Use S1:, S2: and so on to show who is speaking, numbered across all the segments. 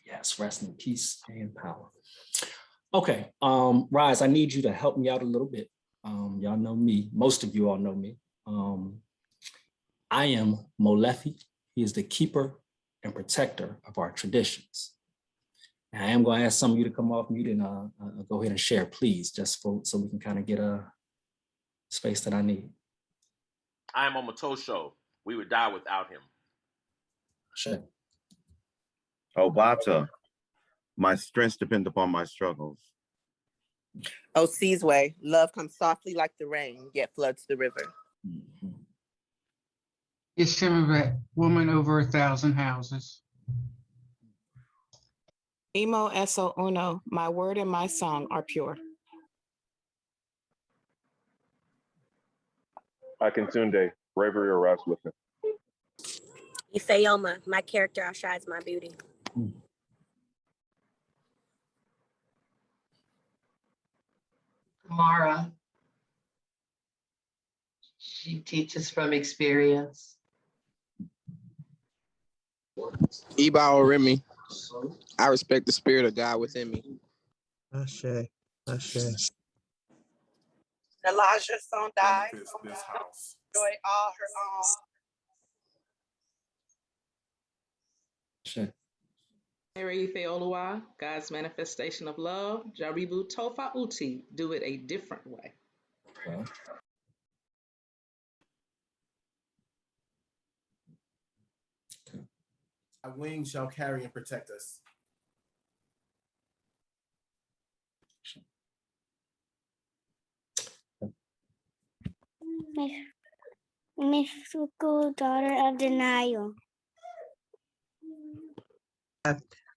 S1: Yes, rest in peace and power. Okay, Rise, I need you to help me out a little bit. Y'all know me, most of you all know me. I am Molefi. He is the keeper and protector of our traditions. And I am going to ask some of you to come off mute and go ahead and share, please, just so we can kind of get a space that I need.
S2: I am Omotosho. We would die without him.
S1: Sure.
S3: Obata, my strengths depend upon my struggles.
S4: Osizwe, love comes softly like the rain, yet floods the river.
S1: Mm-hmm.
S5: Yosemite, woman over 1,000 houses.
S6: Imo Eso Uno, my word and my song are pure.
S7: Akintunde, bravery arrives with him.
S8: Ifeoma, my character outshines my beauty.
S9: Mara, she teaches from experience.
S10: Iba Remy, I respect the spirit of God within me.
S11: Ashe.
S4: Elijah Sondai, joy all her own.
S1: Sure.
S12: Mary Ife Oluwa, God's manifestation of love. Jaribu Tofa Uti, do it a different way.
S1: Well.
S13: Our wings shall carry and protect us.
S14: Mifuku, daughter of denial.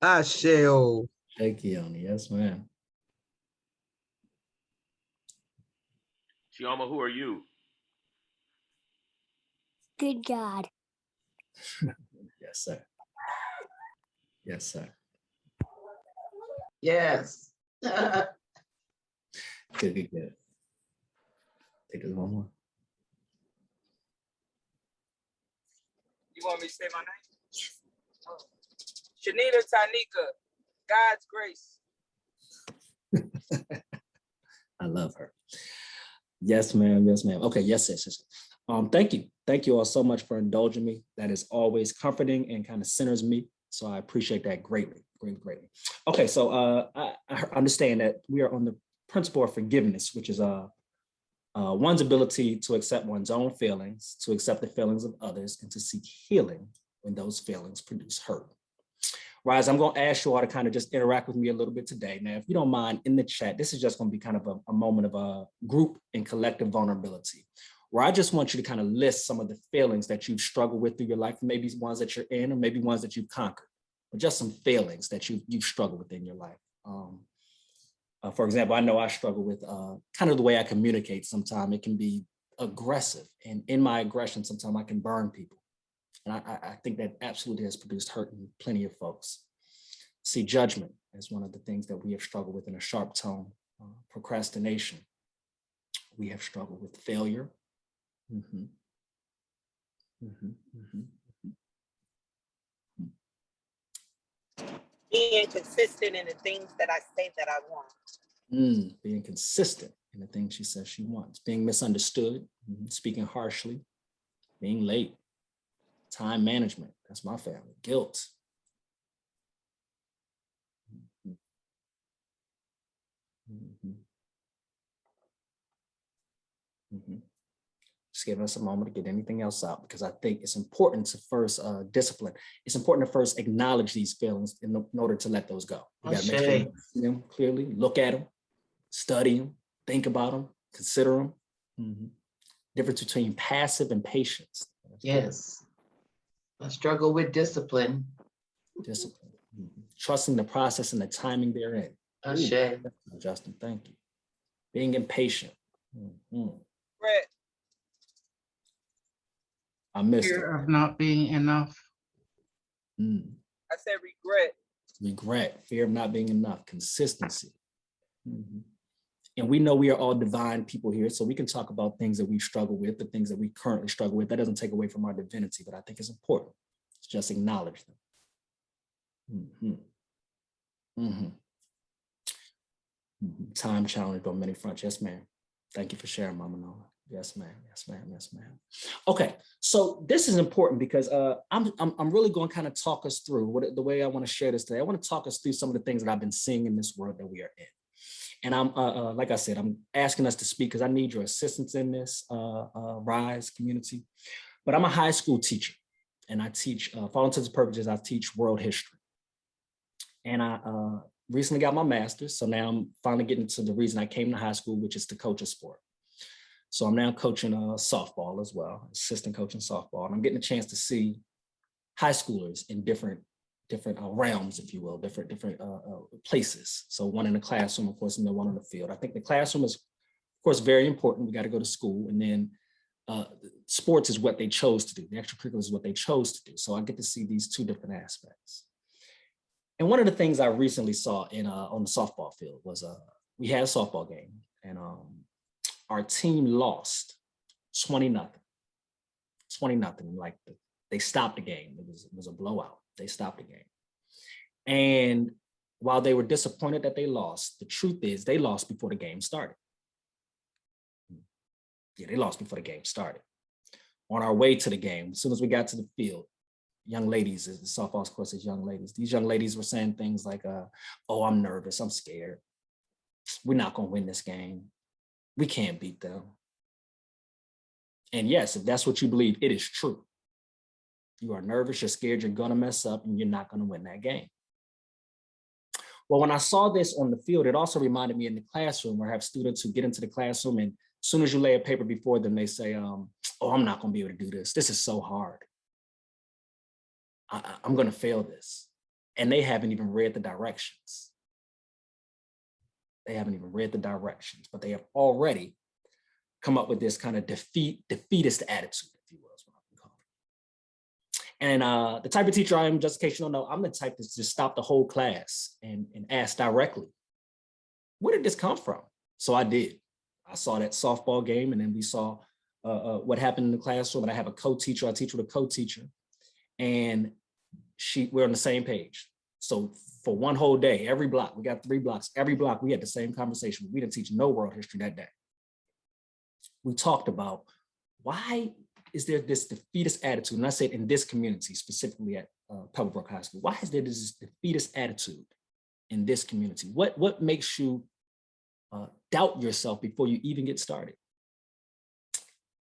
S11: Asheo.
S1: Thank you, Yoni. Yes, ma'am.
S2: Chioma, who are you?
S14: Good God.
S1: Yes, sir. Yes, sir.
S9: Yes.
S1: Good. Take this one more.
S4: You want me to say my name? Oh. Shanita Tanika, God's grace.
S1: I love her. Yes, ma'am. Yes, ma'am. Okay. Yes. Thank you. Thank you all so much for indulging me. That is always comforting and kind of centers me. So I appreciate that greatly. Okay. So I understand that we are on the principle of forgiveness, which is one's ability to accept one's own feelings, to accept the feelings of others, and to seek healing when those feelings produce hurt. Rise, I'm going to ask you all to kind of just interact with me a little bit today. Now, if you don't mind, in the chat, this is just going to be kind of a moment of a group and collective vulnerability, where I just want you to kind of list some of the feelings that you've struggled with through your life, maybe ones that you're in, or maybe ones that you've conquered, but just some feelings that you've struggled with in your life. For example, I know I struggle with kind of the way I communicate. Sometimes it can be aggressive, and in my aggression, sometimes I can burn people. And I think that absolutely has produced hurt in plenty of folks. See, judgment is one of the things that we have struggled with in a sharp tone. Procrastination. We have struggled with failure.
S4: Being consistent in the things that I say that I want.
S1: Being consistent in the things she says she wants. Being misunderstood, speaking harshly, being late. Time management, that's my family. Guilt. Just give us a moment to get anything else out, because I think it's important to first discipline. It's important to first acknowledge these feelings in order to let those go. You gotta make sure you see them clearly, look at them, study them, think about them, consider them. Difference between passive and patience.
S9: Yes. I struggle with discipline.
S1: Trusting the process and the timing therein.
S9: Ashe.
S1: Justin, thank you. Being impatient.
S4: Brett.
S1: I missed
S5: Fear of not being enough.
S4: I said regret.
S1: Regret, fear of not being enough, consistency. And we know we are all divine people here, so we can talk about things that we struggle with, the things that we currently struggle with. That doesn't take away from our divinity, but I think it's important to just acknowledge them. Mhm. Time challenged on many fronts. Yes, ma'am. Thank you for sharing, Mama Nola. Yes, ma'am. Yes, ma'am. Yes, ma'am. Okay, so this is important because I'm really going to kind of talk us through the way I want to share this today. I want to talk us through some of the things that I've been seeing in this world that we are in. And I'm like I said, I'm asking us to speak because I need your assistance in this RISE community. But I'm a high school teacher, and I teach, for all intents and purposes, I teach world history. And I recently got my master's, so now I'm finally getting to the reason I came to high school, which is to coach a sport. So I'm now coaching softball as well, assistant coaching softball. And I'm getting a chance to see high schoolers in different realms, if you will, different places. So one in the classroom, of course, and then one on the field. I think the classroom is, of course, very important. We got to go to school, and then sports is what they chose to do. The extracurricular is what they chose to do. So I get to see these two different aspects. And one of the things I recently saw in on the softball field was we had a softball game, and our team lost 20-0. 20-0. Like they stopped the game. It was a blowout. They stopped the game. And while they were disappointed that they lost, the truth is they lost before the game started. Yeah, they lost before the game started. On our way to the game, as soon as we got to the field, young ladies, the softball course is young ladies. These young ladies were saying things like, oh, I'm nervous, I'm scared. We're not gonna win this game. We can't beat them. And yes, if that's what you believe, it is true. You are nervous, you're scared, you're gonna mess up, and you're not gonna win that game. Well, when I saw this on the field, it also reminded me in the classroom where I have students who get into the classroom, and as soon as you lay a paper before them, they say, oh, I'm not gonna be able to do this. This is so hard. I'm gonna fail this. And they haven't even read the directions. They haven't even read the directions, but they have already come up with this kind of defeatist attitude, if you will, is what I'm calling it. And the type of teacher I am, just in case you don't know, I'm the type to just stop the whole class and ask directly, where did this come from? So I did. I saw that softball game, and then we saw what happened in the classroom. And I have a co-teacher. I teach with a co-teacher, and we're on the same page. So for one whole day, every block, we got 3 blocks, every block, we had the same conversation. We didn't teach no world history that day. We talked about why is there this defeatist attitude? And I said in this community, specifically at Pebblebrook High School, why is there this defeatist attitude in this community? What makes you doubt yourself before you even get started?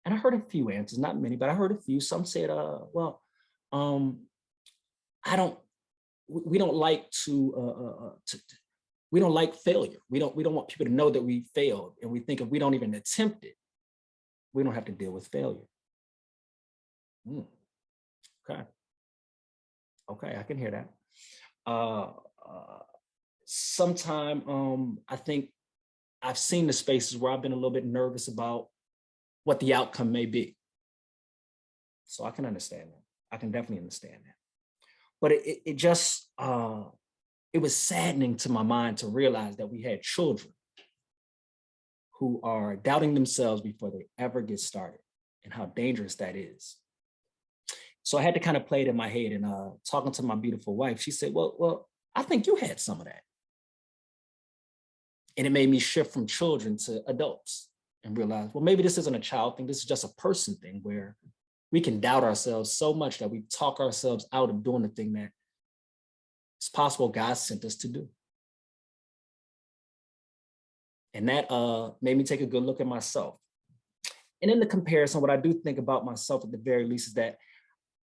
S1: And I heard a few answers, not many, but I heard a few. Some said, we don't like we don't like failure. We don't want people to know that we failed. And we think if we don't even attempt it, we don't have to deal with failure. Okay. Okay, I can hear that. Sometime, I think I've seen the spaces where I've been a little bit nervous about what the outcome may be. So I can understand that. I can definitely understand that. But it just, it was saddening to my mind to realize that we had children who are doubting themselves before they ever get started, and how dangerous that is. So I had to kind of play it in my head, and talking to my beautiful wife, she said, well, I think you had some of that. And it made me shift from children to adults and realize, well, maybe this isn't a child thing. This is just a person thing where we can doubt ourselves so much that we talk ourselves out of doing the thing that it's possible God sent us to do. And that made me take a good look at myself. And in the comparison, what I do think about myself at the very least is that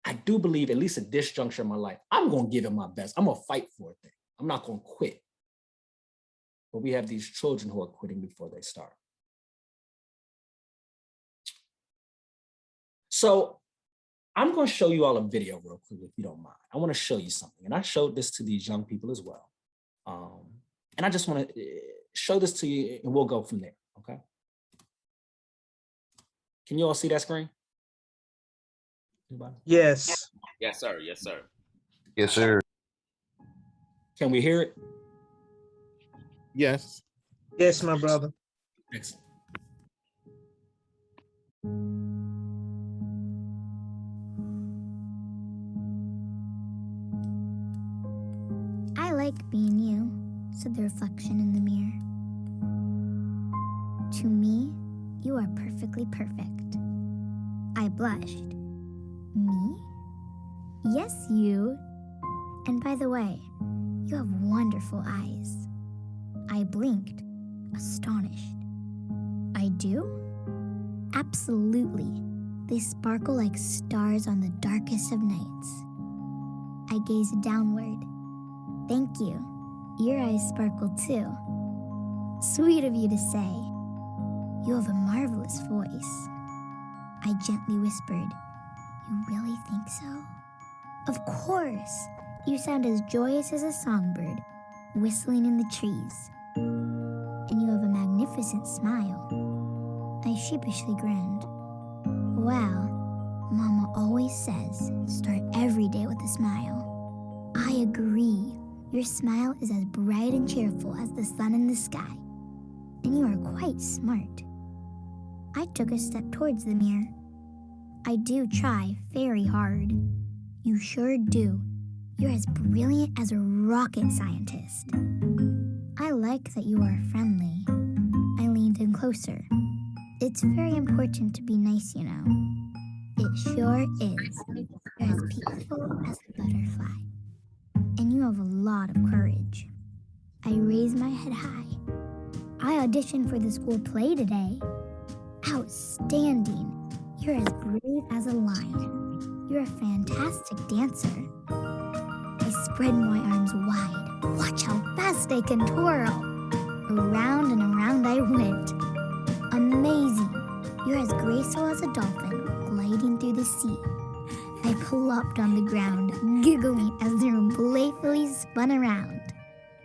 S1: I do believe, at least at this juncture in my life, I'm going to give it my best. I'm going to fight for it. I'm not going to quit. But we have these children who are quitting before they start. So I'm going to show you all a video real quick, if you don't mind. I want to show you something. And I showed this to these young people as well. And I just want to show this to you, and we'll go from there, okay? Can you all see that screen? Anybody?
S13: Yes.
S2: Yes, sir. Yes, sir.
S10: Yes, sir.
S1: Can we hear it?
S13: Yes. Yes, my brother.
S1: Excellent.
S14: I like being you, said the reflection in the mirror. To me, you are perfectly perfect. I blushed. Me? Yes, you. And by the way, you have wonderful eyes. I blinked, astonished. I do? Absolutely. They sparkle like stars on the darkest of nights. I gazed downward. Thank you. Your eyes sparkle too. Sweet of you to say. You have a marvelous voice. I gently whispered, you really think so? Of course. You sound as joyous as a songbird, whistling in the trees. And you have a magnificent smile. I sheepishly grinned. Well, Mama always says, start every day with a smile. I agree. Your smile is as bright and cheerful as the sun in the sky. And you are quite smart. I took a step towards the mirror. I do try very hard. You sure do. You're as brilliant as a rocket scientist. I like that you are friendly. I leaned in closer. It's very important to be nice, you know. It sure is. You're as peaceful as a butterfly. And you have a lot of courage. I raised my head high. I auditioned for the school play today. Outstanding. You're as brave as a lion. You're a fantastic dancer. I spread my arms wide. Watch how fast I can twirl. Around and around I went. Amazing. You're as graceful as a dolphin gliding through the sea. I plopped on the ground, giggling as the room playfully spun around.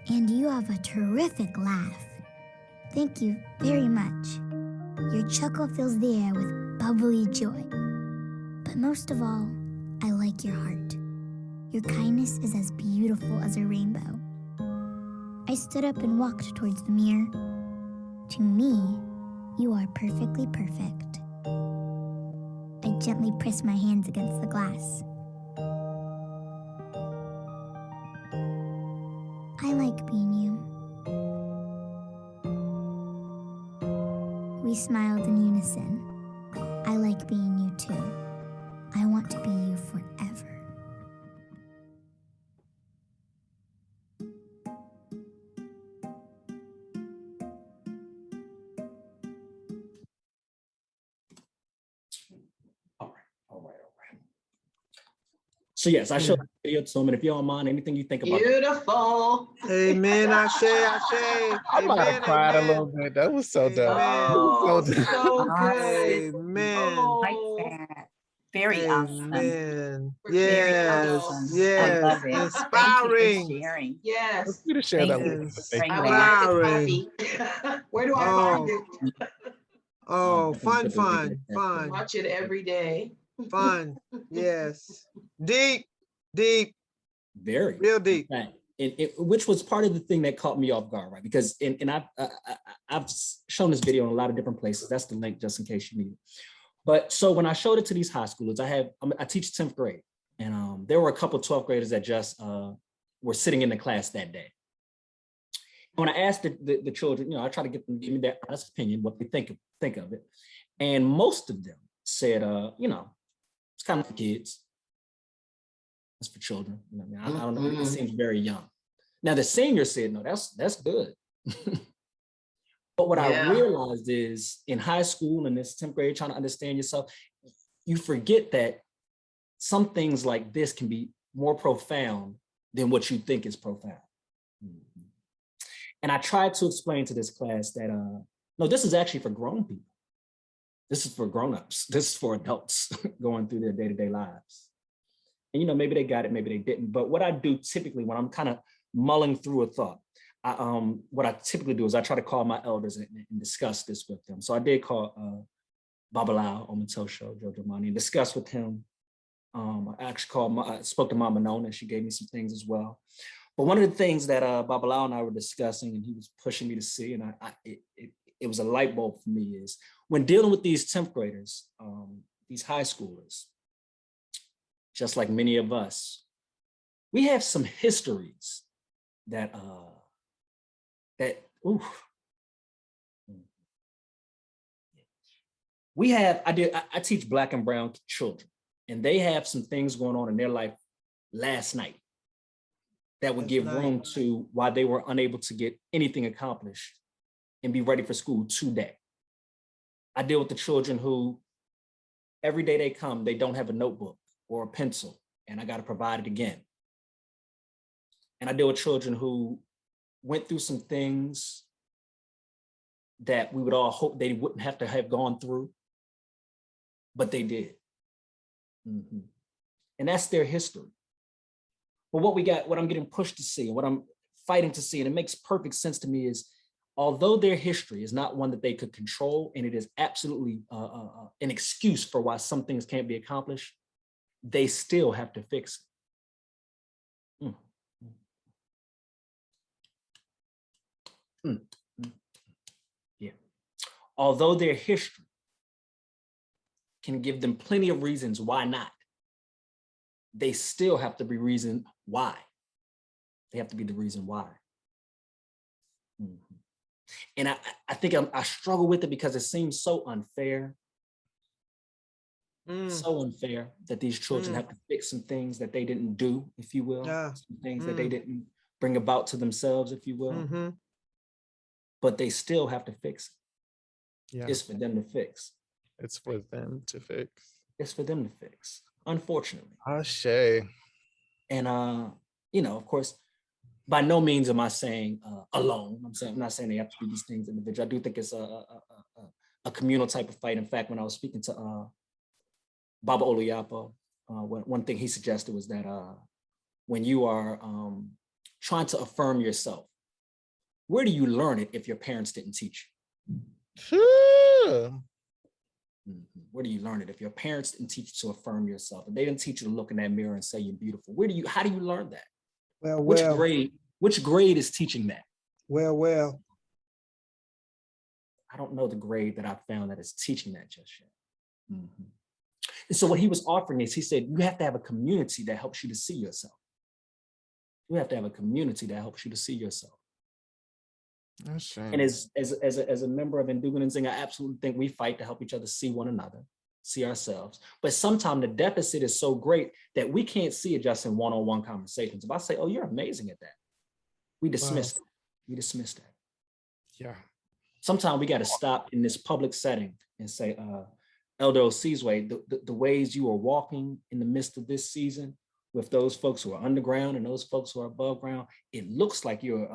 S14: And you have a terrific laugh. Thank you very much. Your chuckle fills the air with bubbly joy. But most of all, I like your heart. Your kindness is as beautiful as a rainbow. I stood up and walked towards the mirror. To me, you are perfectly perfect. I gently pressed my hands against the glass. I like being you. We smiled in unison. I like being you too. I want to be you forever.
S1: All right. So yes, I showed the video to him, and if you don't mind, anything you think about it.
S9: Beautiful.
S13: Amen. Ashe, Ashe.
S10: I might have
S13: Amen,
S10: cried a
S13: amen.
S10: little bit. That was so dope.
S9: Oh,
S10: So dope.
S9: so good.
S13: Amen.
S9: Oh,
S11: Very awesome.
S13: Amen.
S9: We're very
S13: Yes.
S9: awesome.
S11: I
S13: Yes.
S11: love it.
S13: Inspiring.
S11: Thank you for sharing.
S9: yes.
S10: Let's me to share that
S11: Thank
S10: with
S11: you.
S10: you.
S11: Great
S9: I
S11: way.
S9: would like
S13: Inspiring.
S9: a copy. Where do I
S13: Oh.
S9: find it?
S13: Oh, fun.
S9: Watch it every day.
S13: Fun. Yes. Deep.
S1: Very
S13: Real deep.
S1: in fact, which was part of the thing that caught me off guard, right? Because I've shown this video in a lot of different places. That's the link, just in case you need it. But so when I showed it to these high schoolers, I teach 10th grade, and there were a couple of 12th graders that just were sitting in the class that day. When I asked the children, you know, I try to get them to give me their honest opinion, what they think of it, and most of them said, you know, it's kind of for kids. It's for children. You know, I don't know. It seems very young. Now the senior said, no, that's good. But what I realized is in high school and this 10th grade, trying to understand yourself, you forget that some things like this can be more profound than what you think is profound. And I tried to explain to this class that, no, this is actually for grown people. This is for grownups. This is for adults going through their day-to-day lives. And, you know, maybe they got it, maybe they didn't. But what I do typically when I'm kind of mulling through a thought, what I typically do is I try to call my elders and discuss this with them. So I did call Babalao Omatosho, Jojo Mani, and discuss with him. I actually spoke to Mama Nona, and she gave me some things as well. But one of the things that Babalao and I were discussing, and he was pushing me to see, and it was a light bulb for me, is when dealing with these 10th graders, these high schoolers, just like many of us, we have some histories that oof. We have, I teach Black and brown children, and they have some things going on in their life last night that would give room to why they were unable to get anything accomplished and be ready for school today. I deal with the children who every day they come, they don't have a notebook or a pencil, and I got to provide it again. And I deal with children who went through some things that we would all hope they wouldn't have to have gone through, but they did. And that's their history. But what I'm getting pushed to see, and what I'm fighting to see, and it makes perfect sense to me, is although their history is not one that they could control, and it is absolutely an excuse for why some things can't be accomplished, they still have to fix it. Yeah. Although their history can give them plenty of reasons why not, they still have to be reason why. They have to be the reason why. And I think I struggle with it because it seems so unfair. So unfair that these children have to fix some things that they didn't do, if you will, some things that they didn't bring about to themselves, if you will. But they still have to fix it.
S15: Yeah.
S1: It's for them to fix.
S15: It's for them to fix.
S1: It's for them to fix, unfortunately.
S15: Ashe.
S1: And of course, by no means am I saying alone. I'm not saying they have to do these things individually. I do think it's a communal type of fight. In fact, when I was speaking to Baba Oluyapo, one thing he suggested was that when you are trying to affirm yourself, where do you learn it if your parents didn't teach you?
S15: Sure.
S1: Where do you learn it if your parents didn't teach you to affirm yourself? If they didn't teach you to look in that mirror and say you're beautiful, how do you learn that? Which grade is teaching that?
S13: Well.
S1: I don't know the grade that I found that is teaching that just yet. And so what he was offering is, he said, you have to have a community that helps you to see yourself. You have to have a community that helps you to see yourself. And as a member of Ndugu Nzinga, I absolutely think we fight to help each other see one another, see ourselves. But sometimes the deficit is so great that we can't see it just in one-on-one conversations. If I say, oh, you're amazing at that, we dismiss that. We dismiss that.
S15: Yeah.
S1: Sometimes we got to stop in this public setting and say, Elder Osizwe, the ways you are walking in the midst of this season with those folks who are underground and those folks who are above ground, it looks like you're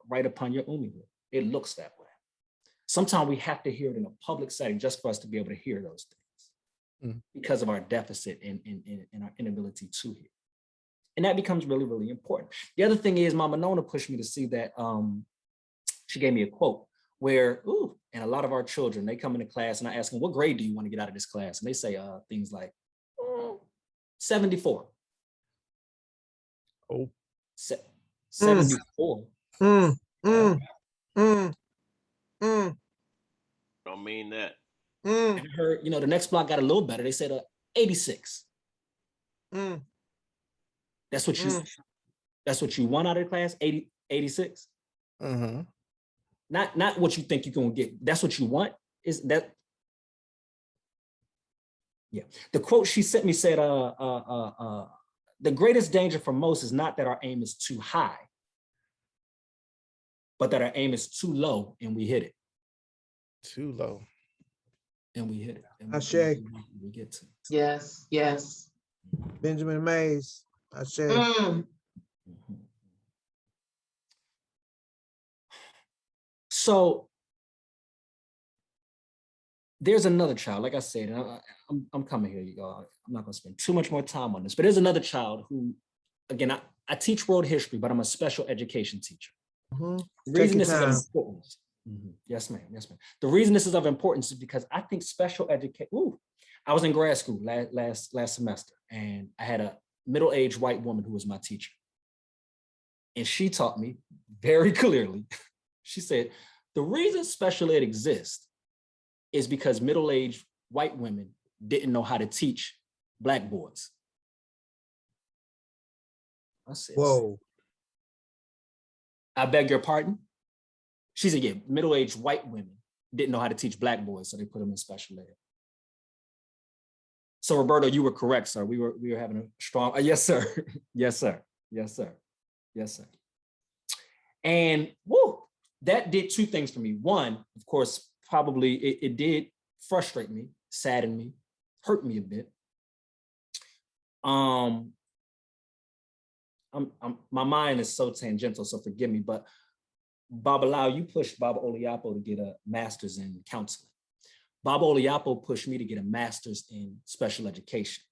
S1: right upon your umihu. It looks that way. Sometimes we have to hear it in a public setting just for us to be able to hear those things because of our deficit and our inability to hear. And that becomes really, really important. The other thing is Mama Nona pushed me to see that she gave me a quote where, and a lot of our children, they come into class and I ask them, what grade do you want to get out of this class? And they say things like 74.
S15: Oh,
S1: 74.
S2: Don't mean that.
S1: I heard, the next block got a little better. They said 86. That's what you want out of the class, 86. Not what you think you're gonna get. That's what you want. Is that? Yeah. The quote she sent me said, the greatest danger for most is not that our aim is too high, but that our aim is too low and we hit it.
S15: Too low.
S1: And we hit it. And we get to it.
S9: Yes.
S13: Benjamin Mays.
S1: So there's another child, like I said, and I'm coming here, you all. I'm not gonna spend too much more time on this, but there's another child who, again, I teach world history, but I'm a special education teacher. The reason this is of importance. Yes, ma'am. The reason this is of importance is because I think special education, I was in grad school last semester, and I had a middle-aged white woman who was my teacher. And she taught me very clearly, she said, the reason special ed exists is because middle-aged white women didn't know how to teach Black boys. I said,
S13: whoa.
S1: I beg your pardon? She said, yeah, middle-aged white women didn't know how to teach black boys, so they put them in special ed. So Roberto, you were correct, sir. We were having a strong, yes, sir. Yes, sir. Yes, sir. Yes, sir. And woo, that did two things for me. One, of course, probably it did frustrate me, sadden me, hurt me a bit. My mind is so tangential, so forgive me, but Baba Lau, you pushed Baba Olayapo to get a master's in counseling. Baba Olayapo pushed me to get a master's in special education.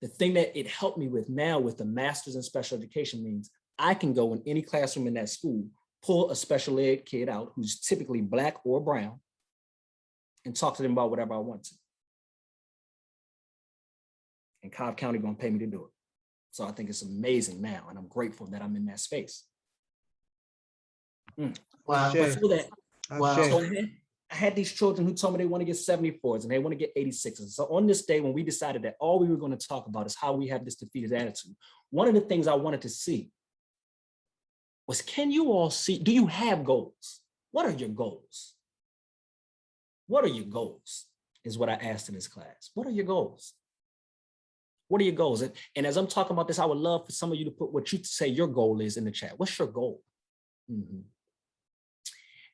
S1: The thing that it helped me with now with the master's in special education means I can go in any classroom in that school, pull a special ed kid out who's typically black or brown, and talk to them about whatever I want to. And Cobb County gonna pay me to do it. So I think it's amazing now, and I'm grateful that I'm in that space.
S13: Wow.
S1: Before that,
S13: Wow.
S1: so I had these children who told me they want to get 74s and they want to get 86s. So on this day, when we decided that all we were going to talk about is how we have this defeated attitude, one of the things I wanted to see was, can you all see, do you have goals? What are your goals? What are your goals is what I asked in this class. What are your goals? What are your goals? And as I'm talking about this, I would love for some of you to put what you say your goal is in the chat. What's your goal?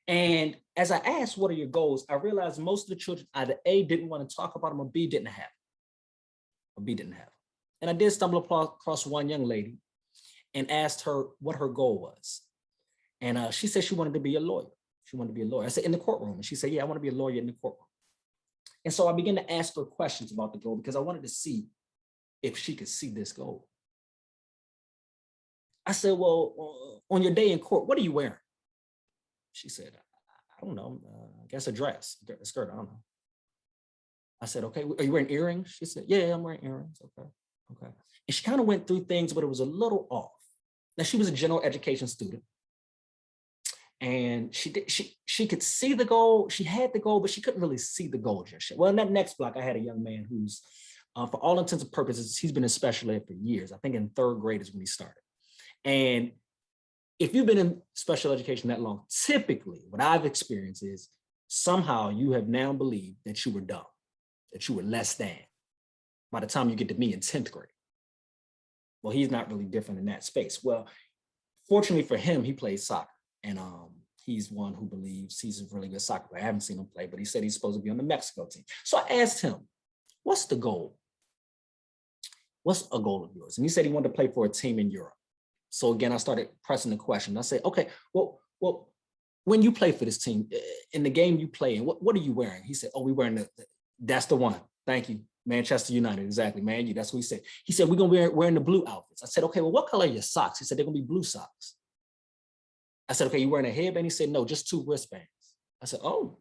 S1: And as I asked, what are your goals? I realized most of the children either A, didn't want to talk about them, or B, didn't have them, or B, didn't have them. And I did stumble across one young lady and asked her what her goal was. And she said she wanted to be a lawyer. She wanted to be a lawyer. I said, in the courtroom. And she said, yeah, I want to be a lawyer in the courtroom. And so I began to ask her questions about the goal because I wanted to see if she could see this goal. I said, well, on your day in court, what are you wearing? She said, I don't know, I guess a dress, a skirt, I don't know. I said, okay, are you wearing earrings? She said, yeah, I'm wearing earrings, okay. And she kind of went through things, but it was a little off. Now, she was a general education student. And she could see the goal, she had the goal, but she couldn't really see the goal just yet. Well, in that next block, I had a young man who's, for all intents and purposes, he's been in special ed for years. I think in 3rd grade is when he started. And if you've been in special education that long, typically what I've experienced is somehow you have now believed that you were dumb, that you were less than by the time you get to me in 10th grade. Well, he's not really different in that space. Well, fortunately for him, he plays soccer. And he's one who believes he's a really good soccer player. I haven't seen him play, but he said he's supposed to be on the Mexico team. So I asked him, what's the goal? What's a goal of yours? And he said he wanted to play for a team in Europe. So again, I started pressing the question. I said, okay, well, when you play for this team, in the game you play in, what are you wearing? He said, oh, we're wearing that's the one. Thank you. Manchester United, exactly, Man U, that's what he said. He said, we're gonna be wearing the blue outfits. I said, okay, well, what color are your socks? He said, they're gonna be blue socks. I said, okay, you wearing a headband? He said, no, just 2 wristbands. I said, oh,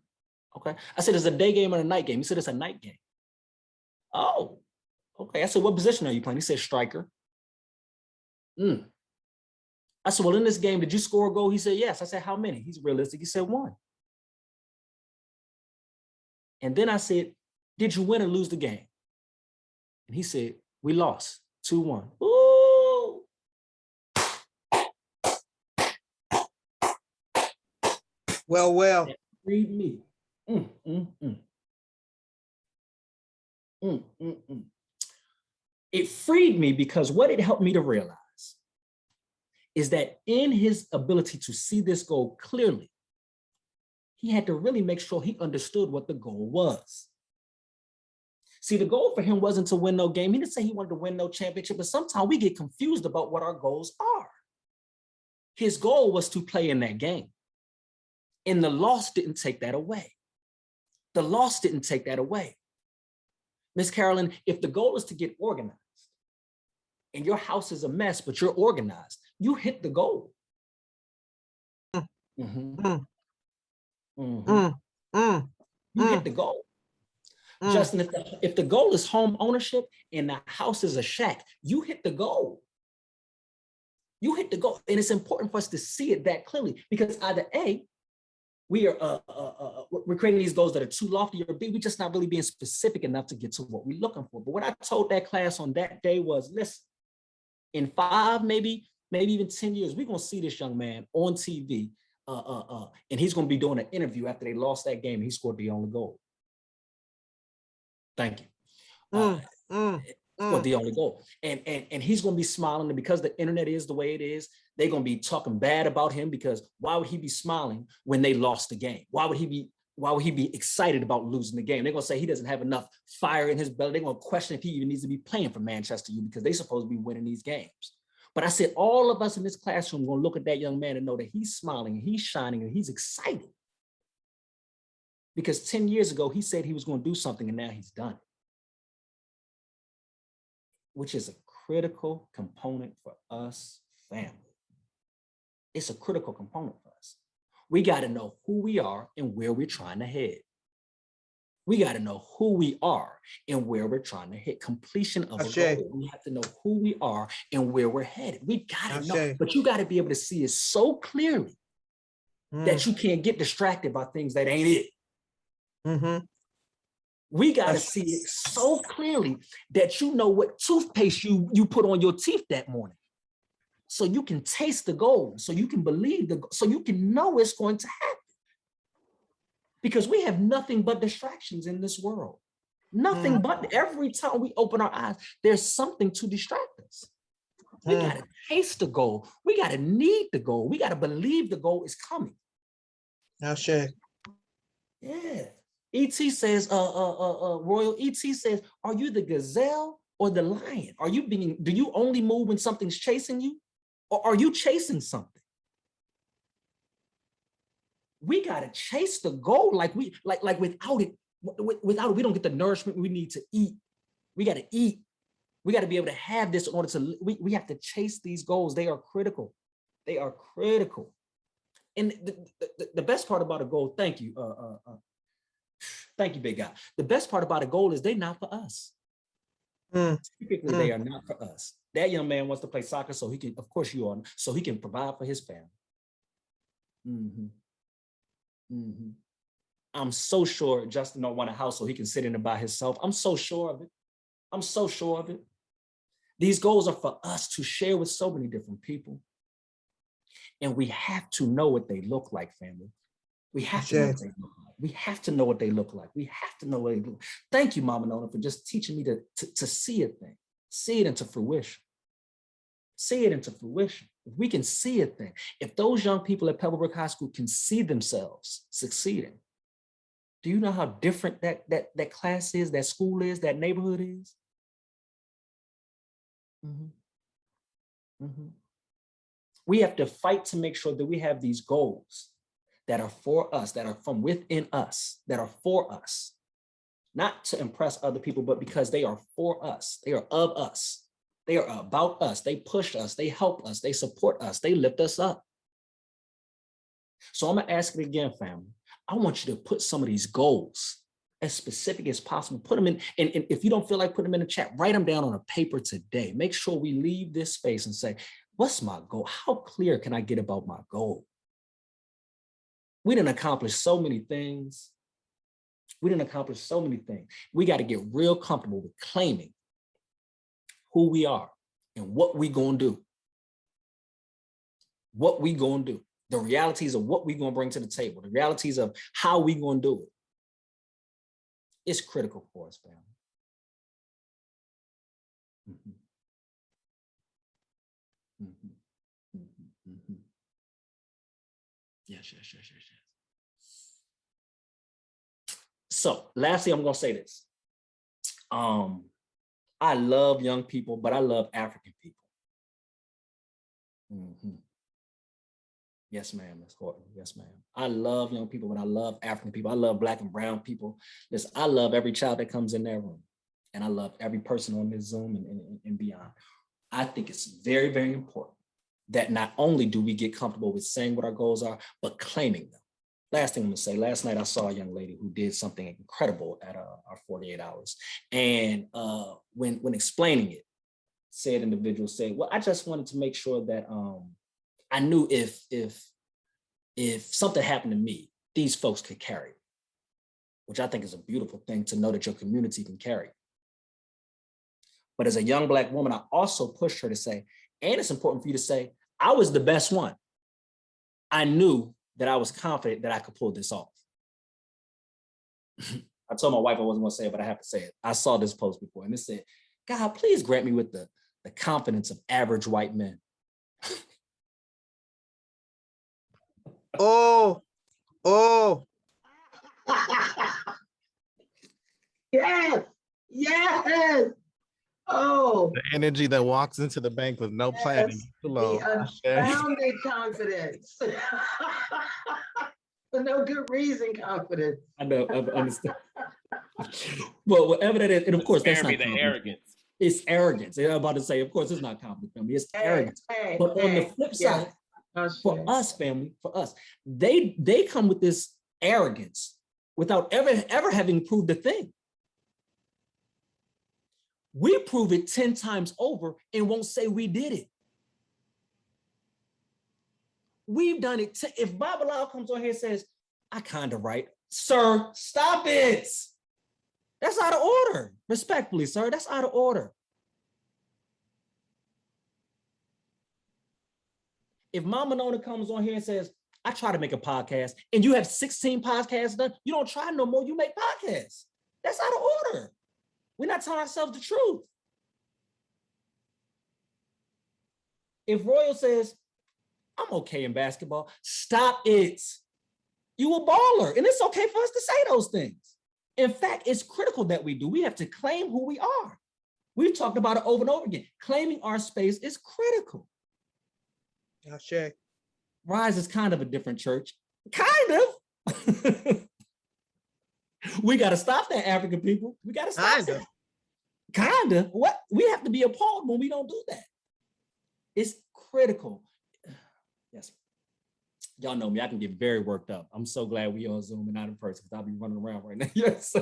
S1: okay. I said, it's a day game and a night game. He said, it's a night game. Oh, okay. I said, what position are you playing? He said, striker. I said, well, in this game, did you score a goal? He said, yes. I said, how many? He's realistic. He said, 1. And then I said, did you win or lose the game? And he said, we lost 2-1. Ooh.
S13: Well.
S1: Read me. It freed me because what it helped me to realize is that in his ability to see this goal clearly, he had to really make sure he understood what the goal was. See, the goal for him wasn't to win no game. He didn't say he wanted to win no championship, but sometimes we get confused about what our goals are. His goal was to play in that game. And the loss didn't take that away. The loss didn't take that away. Miss Carolyn, if the goal is to get organized and your house is a mess, but you're organized, you hit the goal. You hit the goal. Justin, if the goal is home ownership and the house is a shack, you hit the goal. You hit the goal. And it's important for us to see it that clearly because either A, we're creating these goals that are too lofty, or B, we're just not really being specific enough to get to what we're looking for. But what I told that class on that day was, listen, in 5, maybe maybe even 10 years, we're gonna see this young man on TV, and he's gonna be doing an interview after they lost that game and he scored the only goal. Thank you. Scored the only goal. And he's gonna be smiling, and because the internet is the way it is, they're gonna be talking bad about him, because why would he be smiling when they lost the game? Why would he be excited about losing the game? They're gonna say he doesn't have enough fire in his belly. They're gonna question if he even needs to be playing for Manchester United, because they're supposed to be winning these games. But I said, all of us in this classroom are gonna look at that young man and know that he's smiling and he's shining and he's excited. Because 10 years ago, he said he was gonna do something and now he's done it. Which is a critical component for us, family. It's a critical component for us. We gotta know who we are and where we're trying to head. We gotta know who we are and where we're trying to hit. Completion of a goal. We have to know who we are and where we're headed. We gotta know, but you gotta be able to see it so clearly that you can't get distracted by things that ain't it. We gotta see it so clearly that you know what toothpaste you put on your teeth that morning. So you can taste the goal, so you can believe so you can know it's going to happen. Because we have nothing but distractions in this world. Nothing but, every time we open our eyes, there's something to distract us. We gotta taste the goal. We gotta need the goal. We gotta believe the goal is coming.
S13: Yeah.
S1: E.T. says, Royal E.T. says, are you the gazelle or the lion? Do you only move when something's chasing you? Or are you chasing something? We gotta chase the goal. Like without it, we don't get the nourishment we need to eat. We gotta eat. We gotta be able to have this in order to, we have to chase these goals. They are critical. They are critical. And the best part about a goal, thank you, big guy. The best part about a goal is they're not for us. Typically, they are not for us. That young man wants to play soccer so he can, of course you are, so he can provide for his family. I'm so sure Justin don't want a house so he can sit in it by himself. I'm so sure of it. I'm so sure of it. These goals are for us to share with so many different people. And we have to know what they look like, family. We have to know what they look like. We have to know what they look like. We have to know what they look like. Thank you, Mama Nona, for just teaching me to see a thing, see it into fruition. See it into fruition. If we can see a thing, if those young people at Pebblebrook High School can see themselves succeeding, do you know how different that class is, that school is, that neighborhood is? We have to fight to make sure that we have these goals that are for us, that are from within us, that are for us, not to impress other people, but because they are for us, they are of us. They are about us. They push us. They help us. They support us. They lift us up. So I'm going to ask it again, family. I want you to put some of these goals as specific as possible. Put them in, and if you don't feel like putting them in the chat, write them down on a paper today. Make sure we leave this space and say, what's my goal? How clear can I get about my goal? We didn't accomplish so many things. We didn't accomplish so many things. We got to get real comfortable with claiming who we are and what we gonna do. What we gonna do. The realities of what we gonna bring to the table. The realities of how we gonna do it. It's critical for us, family. Yes. So lastly, I'm gonna say this. I love young people, but I love African people. Yes, ma'am, Ms. Horton. Yes, ma'am. I love young people, but I love African people. I love Black and brown people. Listen, I love every child that comes in their room. And I love every person on this Zoom and beyond. I think it's very, very important that not only do we get comfortable with saying what our goals are, but claiming them. Last thing I'm gonna say, last night I saw a young lady who did something incredible at our 48 hours. And when explaining it, said individual said, well, I just wanted to make sure that I knew if something happened to me, these folks could carry it, which I think is a beautiful thing to know that your community can carry. But as a young Black woman, I also pushed her to say, And it's important for you to say, I was the best one. I knew that I was confident that I could pull this off. I told my wife I wasn't going to say it, but I have to say it. I saw this post before and it said, God, please grant me with the confidence of average white men.
S13: Oh.
S9: Yes, yes. Oh,
S15: The energy that walks into the bank with no planning.
S9: yes,
S15: Hello.
S9: the unfounded confidence. For no good reason, confidence.
S1: I know, I understand. Well, whatever that is, and of course, that's not
S2: The
S1: confidence.
S2: arrogance.
S1: It's arrogance. I'm about to say, of course, it's not confidence, family. It's arrogance. But on the flip side, for us, family, for us, they come with this arrogance without ever having proved a thing. We prove it 10 times over and won't say we did it. We've done it. If Bob Bilal comes on here and says, I kind of right, sir, stop it. That's out of order. Respectfully, sir, that's out of order. If Mama Nona comes on here and says, I try to make a podcast, and you have 16 podcasts done, you don't try no more, you make podcasts. That's out of order. We're not telling ourselves the truth. If Royal says, I'm okay in basketball, stop it. You a baller, and it's okay for us to say those things. In fact, it's critical that we do. We have to claim who we are. We've talked about it over and over again. Claiming our space is critical.
S13: Ashe.
S1: Rise is kind of a different church. Kind of. We got to stop that, African people. We got to stop that. Kind of. What? We have to be appalled when we don't do that. It's critical. Yes. Y'all know me. I can get very worked up. I'm so glad we on Zoom and not in person because I'll be running around right now. Yes.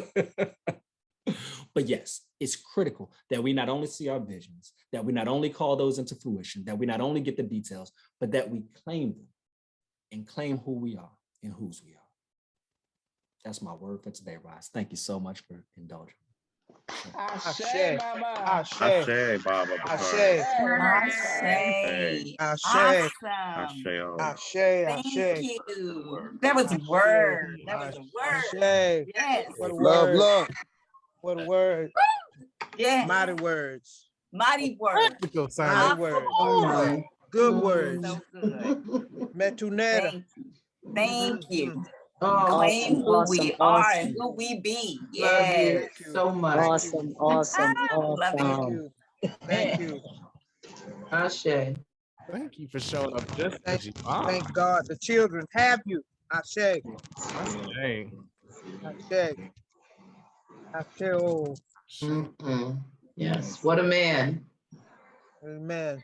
S1: But yes, it's critical that we not only see our visions, that we not only call those into fruition, that we not only get the details, but that we claim them and claim who we are and whose we are. That's my word for today, Rise. Thank you so much for indulging.
S13: Ashe, Mama. Ashe.
S3: Ashe, Baba.
S13: Ashe.
S11: Ashe.
S13: Ashe.
S11: Awesome.
S13: Ashe.
S11: Thank you. That was a word. That was a word.
S13: Ashe.
S11: Yes.
S13: What a
S10: Love,
S13: word.
S10: love.
S13: What a word.
S11: Yes.
S13: Mighty words.
S11: Mighty word.
S13: Mighty words. Good words.
S11: So good.
S13: Metuneta.
S11: Thank you.
S9: Oh,
S11: Claim who
S9: awesome,
S11: we are
S9: awesome.
S11: and who we be.
S9: Love you
S11: Yes.
S9: so much.
S13: Awesome,
S9: awesome,
S11: Love
S13: Thank
S11: it.
S13: you. Thank you.
S9: Ashe.
S15: Thank you for showing up just
S13: Thank,
S15: as you are.
S13: thank God the children have you. Ashe.
S15: Dang.
S13: Ashe. Ashe. Oh.
S9: Yes, what a man.
S13: Amen.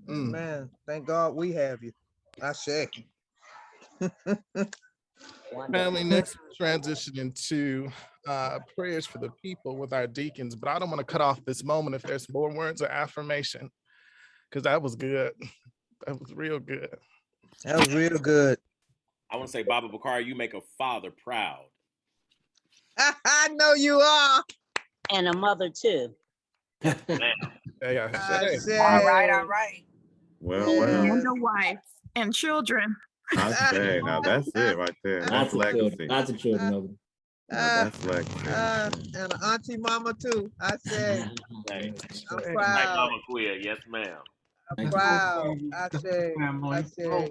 S13: Amen. Thank God we have you. Ashe.
S15: Family, next transition into prayers for the people with our deacons, but I don't want to cut off this moment if there's more words of affirmation, because that was good. That was real good.
S13: That was real good.
S2: I want to say, Baba Bakari, you make a father proud.
S13: I know you are.
S16: And a mother too.
S15: Yeah,
S13: Ashe.
S11: All right, all right.
S3: Well.
S6: And a wife and children.
S3: I say, now that's it right there. That's legacy.
S1: Lots of children over
S3: That's legacy.
S13: And an auntie mama too. I say, I'm
S2: Like
S13: proud.
S2: Mama Queer, yes, ma'am.
S13: I'm proud. I say,
S5: Family.
S13: I say,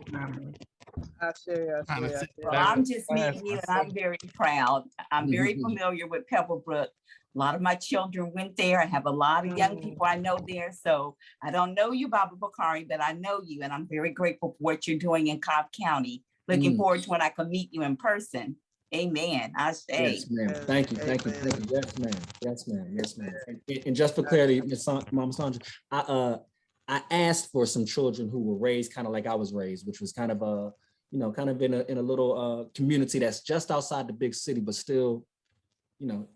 S13: I say, I say.
S11: Well, I'm just meeting you and I'm very proud. I'm very familiar with Pebblebrook. A lot of my children went there. I have a lot of young people I know there. So I don't know you, Baba Bakari, but I know you. And I'm very grateful for what you're doing in Cobb County. Looking forward to when I can meet you in person. Amen. I say.
S1: Yes, ma'am. Thank you. Thank you. Thank you. Yes, ma'am. Yes, ma'am. Yes, ma'am. And just for clarity, Mama Sandra, I asked for some children who were raised kind of like I was raised, which was kind of a, kind of in a little community that's just outside the big city, but still,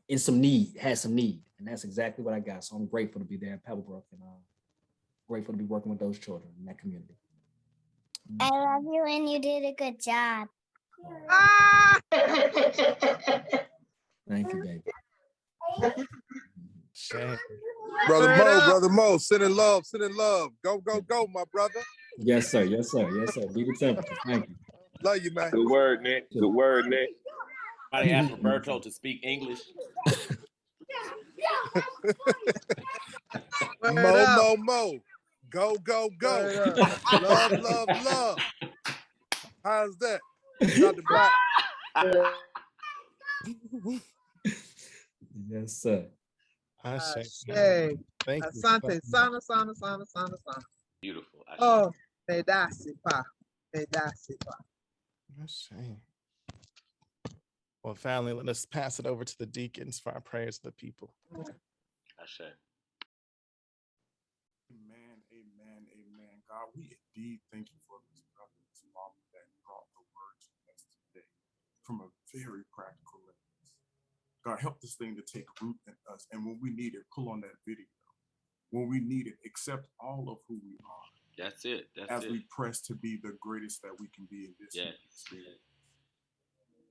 S1: in some need, has some need. And that's exactly what I got. So I'm grateful to be there in Pebblebrook and grateful to be working with those children in that community.
S14: I love you and you did a good job.
S1: Thank you, baby.
S15: Shame.
S17: Brother Mo, send in love, send in love. Go, go, go, my brother.
S1: Yes, sir. Yes, sir. Yes, sir. Be the temperature. Thank you.
S17: Love you, man.
S7: Good word, Nick. Good word, Nick.
S2: Somebody asked Roberto to speak English.
S17: Mo. Go, go, go. Love, love, love. How's that? Dr. Black.
S1: Yes, sir.
S13: Ashe.
S15: Thank you.
S13: Asante. Sana.
S2: Beautiful. Ashe.
S13: Oh, medasi pa.
S15: Shame. Well, family, let us pass it over to the deacons for our prayers of the people.
S2: Ashe.
S18: Amen. God, we indeed thank you for this brother, this mom that brought the word to us today from a very practical lens. God, help this thing to take root in us. And when we need it, pull on that video. When we need it, accept all of who we are.
S2: That's it.
S18: As we press to be the greatest that we can be in this experience.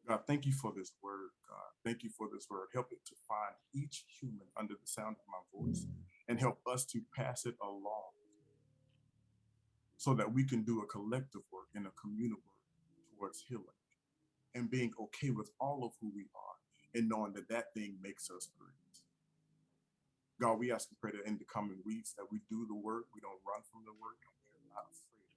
S18: God, thank you for this word, God. Thank you for this word. Help it to find each human under the sound of my voice and help us to pass it along so that we can do a collective work and a communal work towards healing and being okay with all of who we are and knowing that that thing makes us great. God, we ask and pray that in the coming weeks that we do the work, we don't run from the work, and we're not afraid.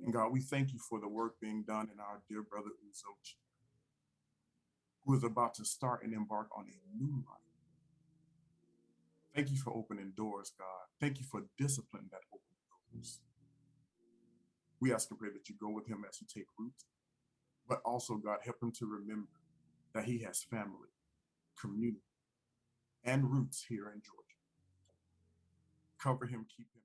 S18: And God, we thank you for the work being done in our dear brother Uzochi, who is about to start and embark on a new life. Thank you for opening doors, God. Thank you for discipline that opens doors. We ask and pray that you go with him as he take root, but also, God, help him to remember that he has family, community, and roots here in Georgia. Cover him, keep him.